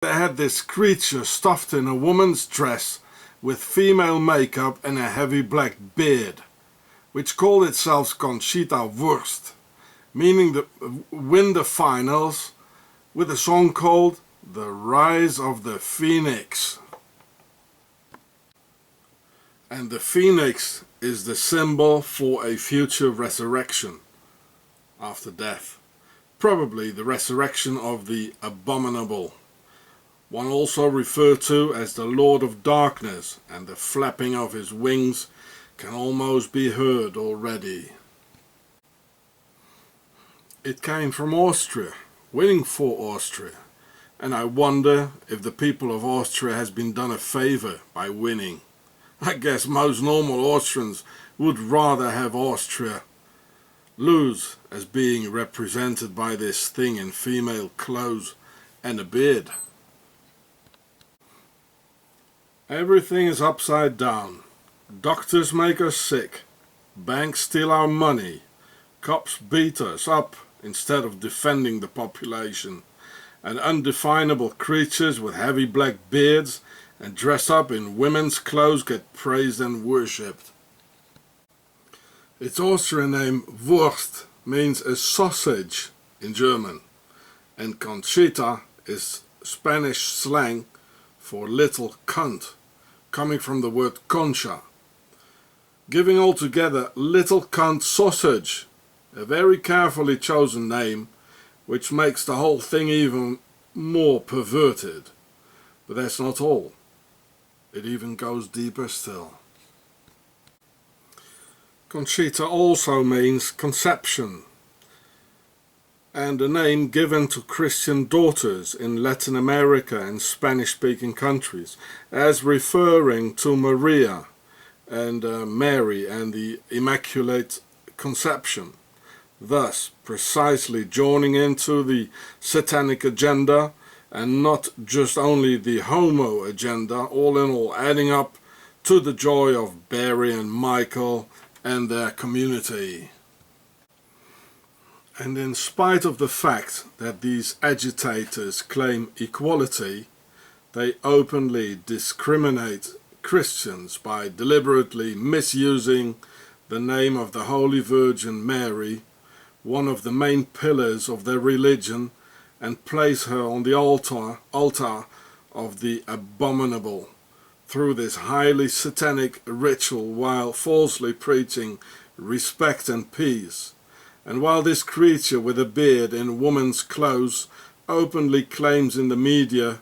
They had this creature stuffed in a woman's dress with female makeup and a heavy black beard, which called itself Conchita Wurst, meaning to win the finals with a song called The Rise of the Phoenix. And the phoenix is the symbol for a future resurrection after death, probably the resurrection of the abominable, one also referred to as the Lord of Darkness, and the flapping of his wings can almost be heard already. It came from Austria, winning for Austria, and I wonder if the people of Austria has been done a favor by winning. I guess most normal Austrians would rather have Austria lose, as being represented by this thing in female clothes and a beard. Everything is upside down. Doctors make us sick. Banks steal our money. Cops beat us up instead of defending the population. And undefinable creatures with heavy black beards and dressed up in women's clothes get praised and worshipped. Its Austrian name Wurst means a sausage in German, and Conchita is Spanish slang for little cunt, coming from the word concha, giving altogether little cunt sausage, a very carefully chosen name which makes the whole thing even more perverted. But that's not all. It even goes deeper still. Conchita also means conception, and a name given to Christian daughters in Latin America and Spanish-speaking countries, as referring to Maria and Mary and the Immaculate Conception, thus precisely joining into the satanic agenda, and not just only the homo agenda, all in all adding up to the joy of Barry and Michael and their community. And in spite of the fact that these agitators claim equality, they openly discriminate Christians by deliberately misusing the name of the Holy Virgin Mary, one of the main pillars of their religion, and place her on the altar of the abominable through this highly satanic ritual, while falsely preaching respect and peace. And while this creature with a beard in woman's clothes openly claims in the media,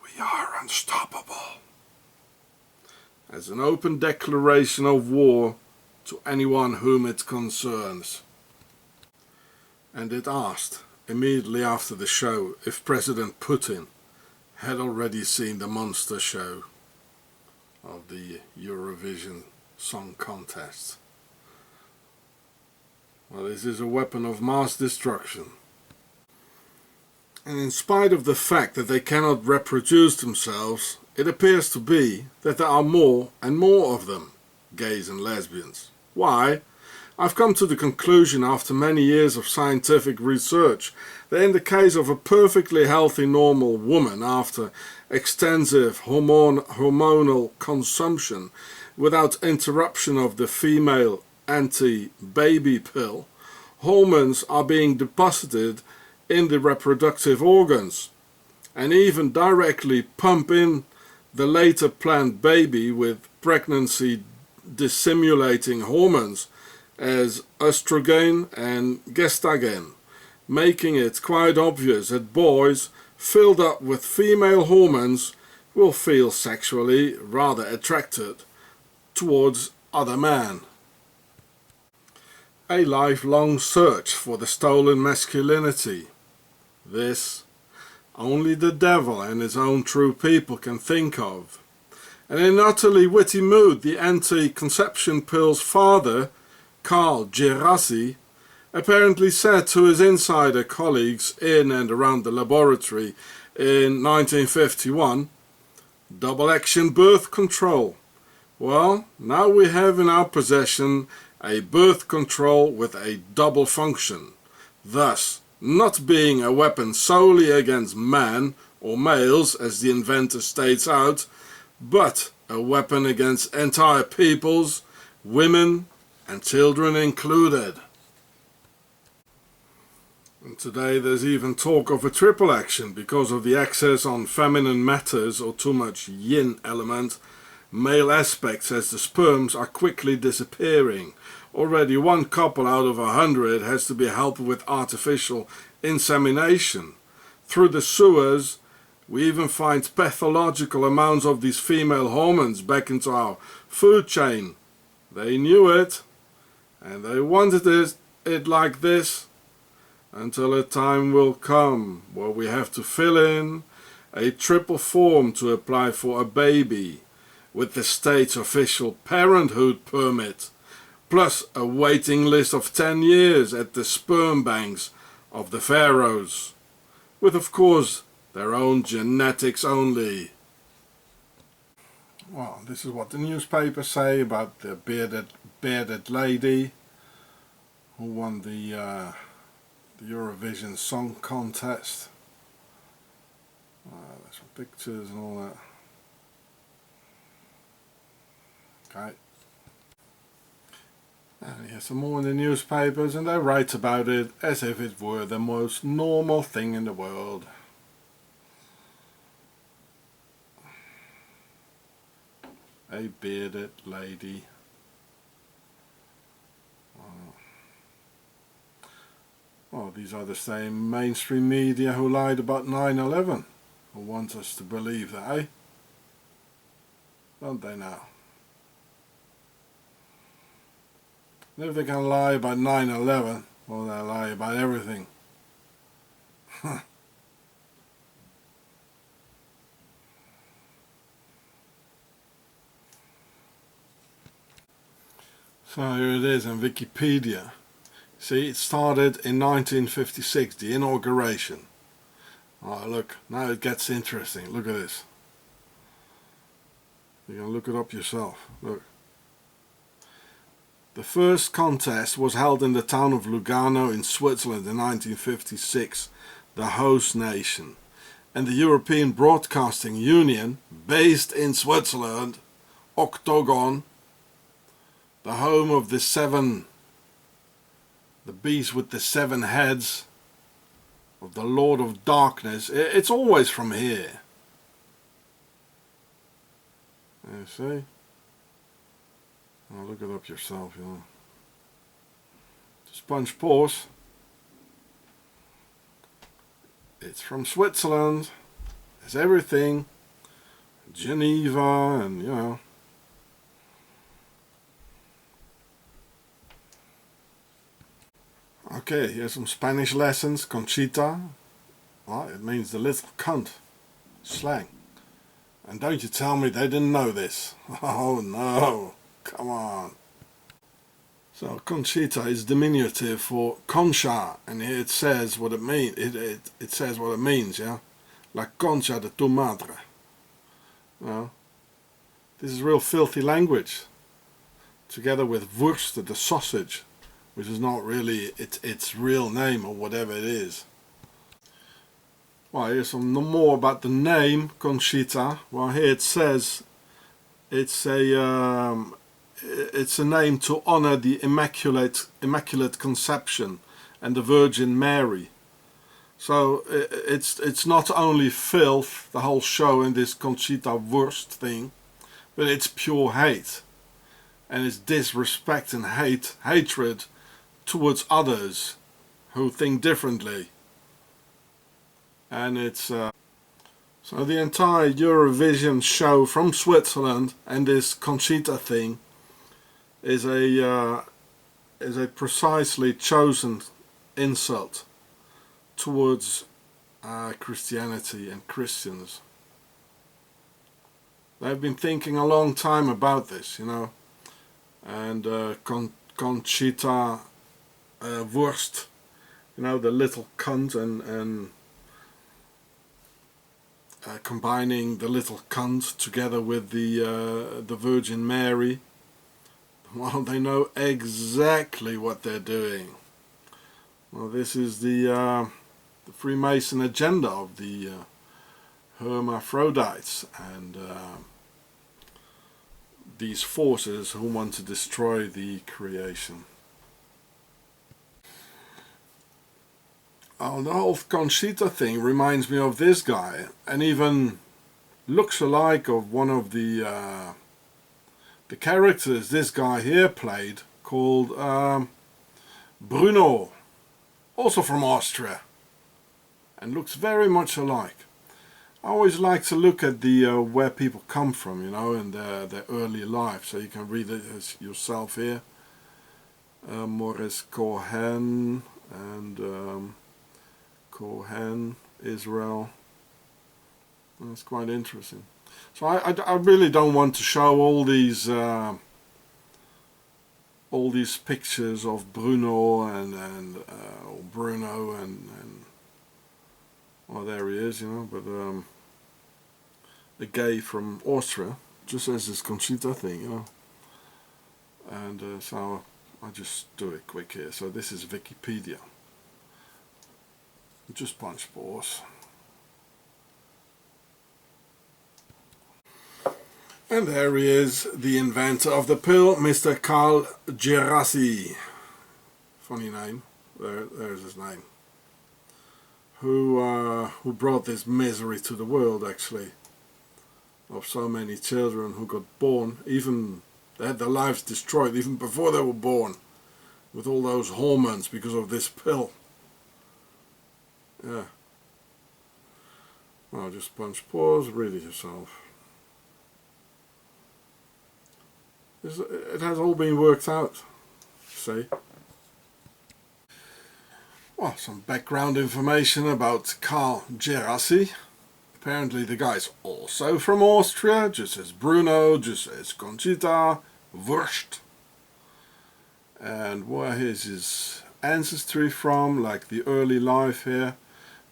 "We are unstoppable," as an open declaration of war to anyone whom it concerns. And it asked, immediately after the show, if President Putin had already seen the monster show of the Eurovision Song Contest. Well, this is a weapon of mass destruction. And in spite of the fact that they cannot reproduce themselves, it appears to be that there are more and more of them, gays and lesbians. Why? I've come to the conclusion after many years of scientific research that in the case of a perfectly healthy normal woman after extensive hormonal consumption without interruption of the female anti-baby pill, hormones are being deposited in the reproductive organs and even directly pump in the later planned baby with pregnancy dissimulating hormones as estrogen and gestagen, making it quite obvious that boys filled up with female hormones will feel sexually rather attracted towards other men. A lifelong search for the stolen masculinity. This only the devil and his own true people can think of. And in an utterly witty mood, the anti-conception pill's father, Carl Gerassi, apparently said to his insider colleagues in and around the laboratory in 1951, "Double-action birth control. Well, now we have in our possession a birth control with a double function, thus not being a weapon solely against man or males, as the inventor states out, but a weapon against entire peoples, women and children included. And today there's even talk of a triple action because of the excess on feminine matters or too much yin element. Male aspects as the sperms are quickly disappearing. Already 1 couple out of 100 has to be helped with artificial insemination. Through the sewers we even find pathological amounts of these female hormones back into our food chain. They knew it and they wanted it like this until a time will come where we have to fill in a triple form to apply for a baby with the state's official parenthood permit, plus a waiting list of 10 years at the sperm banks of the pharaohs, with of course their own genetics only. Well, this is what the newspapers say about the bearded lady who won the Eurovision Song Contest. There's some pictures and all that. Okay. And here's some more in the newspapers, and they write about it as if it were the most normal thing in the world. A bearded lady. Well, these are the same mainstream media who lied about 9/11, who want us to believe that, eh? Don't they now? And if they can lie about 9/11, well, they'll lie about everything. So here it is in Wikipedia. See, it started in 1956, the inauguration. Oh, look, now it gets interesting. Look at this. You can look it up yourself. Look. The first contest was held in the town of Lugano in Switzerland in 1956, the host nation. And the European Broadcasting Union, based in Switzerland, Octagon, the home of the beast with the 7 heads, of the Lord of Darkness. It's always from here. You see? Oh, look it up yourself, you know. Sponge pause. It's from Switzerland. There's everything. Geneva and, you know. Okay, here's some Spanish lessons. Conchita. Well, it means the little cunt. Slang. And don't you tell me they didn't know this. Oh no. Come on. So Conchita is diminutive for Concha, and here it says what it means. It says what it means, yeah. La concha de tu madre. Well, this is real filthy language. Together with Wurst, the sausage, which is not really its real name or whatever it is. Well, here's some more about the name Conchita. Well, here it says it's a name to honor the Immaculate Conception and the Virgin Mary. So it's not only filth, the whole show in this Conchita Wurst thing, but it's pure hate, and it's disrespect and hatred towards others who think differently. And it's so the entire Eurovision show from Switzerland and this Conchita thing is a precisely chosen insult towards Christianity and Christians. They've been thinking a long time about this, you know, and Conchita Wurst, you know, the little cunt, and combining the little cunt together with the Virgin Mary. Well, they know exactly what they're doing. Well, this is the Freemason agenda of the hermaphrodites and these forces who want to destroy the creation. Oh, the whole Conchita thing reminds me of this guy, and even looks alike of one of the characters this guy here played, called Bruno, also from Austria, and looks very much alike. I always like to look at the where people come from, you know, in their early life, so you can read it yourself here. Maurice Cohen and Cohen, Israel. That's quite interesting. So I really don't want to show all these pictures of Bruno and Bruno and well, there he is, you know, but a gay from Austria, just as this Conchita thing, you know. And so I'll just do it quick here. So this is Wikipedia. Just punch pause. And there he is, the inventor of the pill, Mr. Carl Gerassi. Funny name. There's his name. Who brought this misery to the world, actually, of so many children who got born, even they had their lives destroyed even before they were born, with all those hormones because of this pill. Yeah. Well, just punch pause, read it yourself. It has all been worked out, see. Well, some background information about Carl Gerassi. Apparently the guy's also from Austria, just as Bruno, just as Conchita, Wurst. And where is his ancestry from, like the early life here.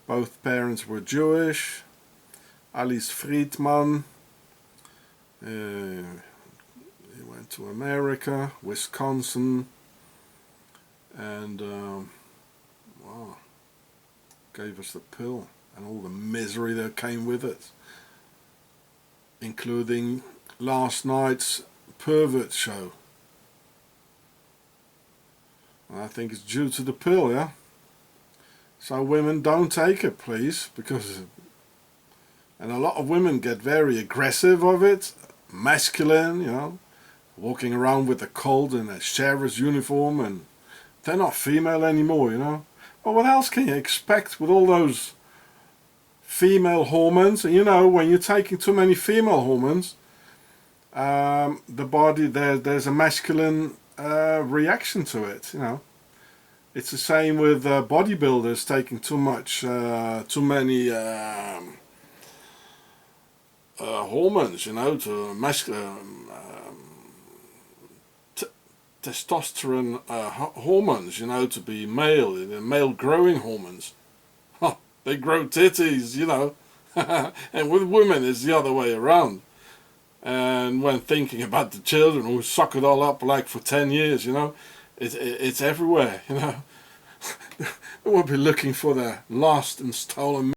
Both parents were Jewish. Alice Friedman. He went to America, Wisconsin, and wow, gave us the pill and all the misery that came with it, including last night's pervert show. And I think it's due to the pill, yeah? So women, don't take it, please, because... And a lot of women get very aggressive of it, masculine, you know, walking around with a colt in a sheriff's uniform, and they're not female anymore, you know. Well, what else can you expect with all those female hormones? And you know, when you're taking too many female hormones, the body, there's a masculine reaction to it, you know. It's the same with bodybuilders taking too many hormones, you know, to masculine testosterone hormones, you know, to be male, the male growing hormones. Huh, they grow titties, you know. And with women it's the other way around. And when thinking about the children who suck it all up like for 10 years, you know, it's everywhere, you know. They will be looking for their lost and stolen